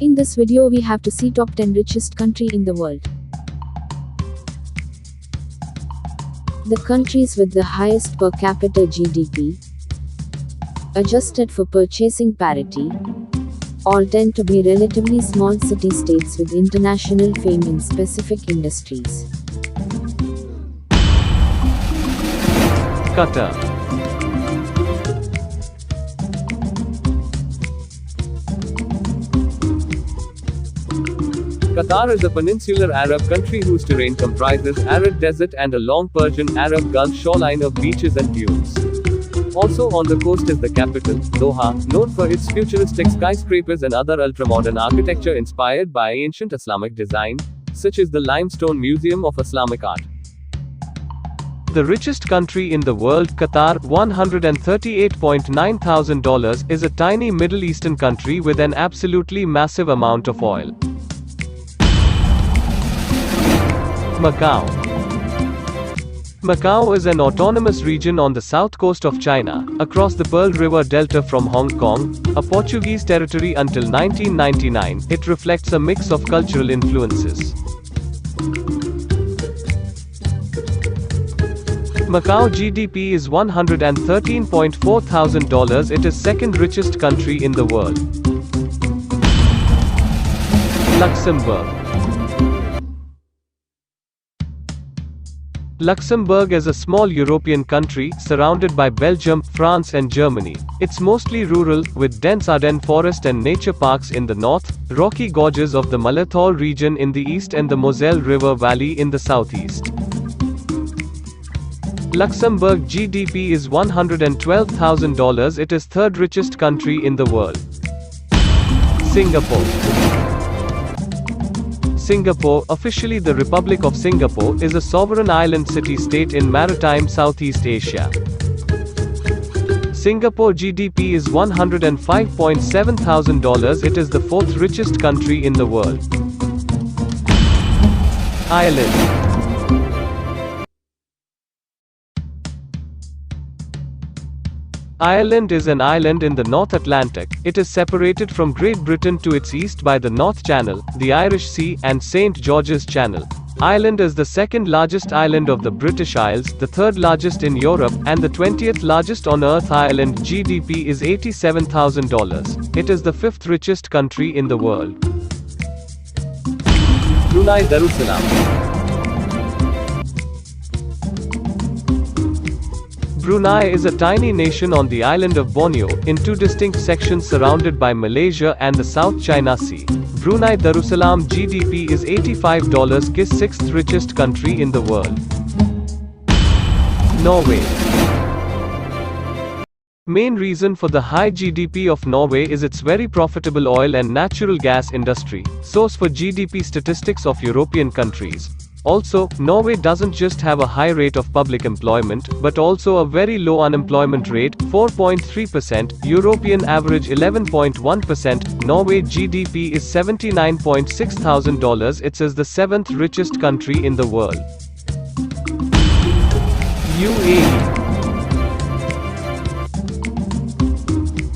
In this video we have to see top 10 richest country in the world. The countries with the highest per capita GDP, adjusted for purchasing parity, all tend to be relatively small city-states with international fame in specific industries. Qatar. Qatar is a peninsular Arab country whose terrain comprises arid desert and a long Persian Arab Gulf shoreline of beaches and dunes. Also on the coast is the capital, Doha, known for its futuristic skyscrapers and other ultramodern architecture inspired by ancient Islamic design, such as the Limestone Museum of Islamic Art. The richest country in the world, Qatar, $138.9 thousand, is a tiny Middle Eastern country with an absolutely massive amount of oil. Macau. Macau is an autonomous region on the south coast of China, across the Pearl River Delta from Hong Kong, a Portuguese territory until 1999. It reflects a mix of cultural influences. Macau GDP is $113.4 thousand. It is second richest country in the world. Luxembourg. Luxembourg is a small European country, surrounded by Belgium, France and Germany. It's mostly rural, with dense Ardennes forest and nature parks in the north, rocky gorges of the Malathol region in the east and the Moselle River Valley in the southeast. Luxembourg GDP is $112,000. It is third richest country in the world. Singapore. Singapore, officially the Republic of Singapore, is a sovereign island city-state in maritime Southeast Asia. Singapore GDP is $105.7 thousand. It is the fourth richest country in the world. Ireland. Ireland is an island in the North Atlantic. It is separated from Great Britain to its east by the North Channel, the Irish Sea, and St. George's Channel. Ireland is the second largest island of the British Isles, the third largest in Europe, and the 20th largest on Earth. Ireland GDP is $87,000. It is the fifth richest country in the world. Brunei Darussalam. Brunei is a tiny nation on the island of Borneo, in two distinct sections surrounded by Malaysia and the South China Sea. Brunei Darussalam GDP is $85. Is sixth richest country in the world. Norway. Main reason for the high GDP of Norway is its very profitable oil and natural gas industry, source for GDP statistics of European countries. Also, Norway doesn't just have a high rate of public employment, but also a very low unemployment rate, 4.3%, European average 11.1%. Norway GDP is $79.6 thousand. It is the seventh richest country in the world. UAE.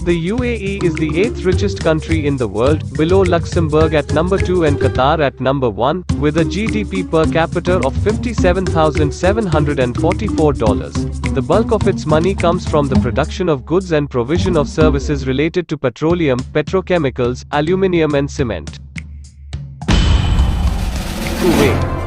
The UAE is the eighth richest country in the world, below Luxembourg at number 2 and Qatar at number 1, with a GDP per capita of $57,744. The bulk of its money comes from the production of goods and provision of services related to petroleum, petrochemicals, aluminium and cement. Kuwait.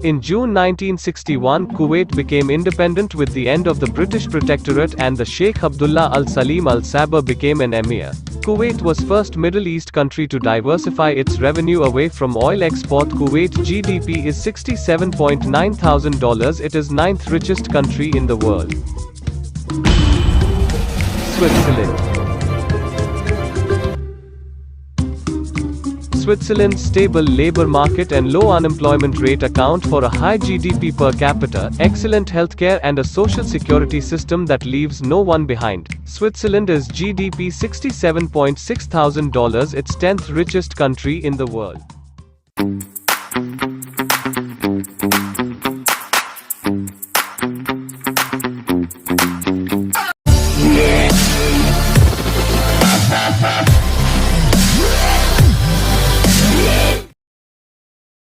In June 1961, Kuwait became independent with the end of the British Protectorate, and the Sheikh Abdullah Al Salim Al Sabah became an emir. Kuwait was first Middle East country to diversify its revenue away from oil export. Kuwait GDP is $67.9 thousand. It is ninth richest country in the world. Switzerland. Switzerland's stable labor market and low unemployment rate account for a high GDP per capita, excellent healthcare and a social security system that leaves no one behind. Switzerland is GDP $67.6 thousand. It's 10th richest country in the world.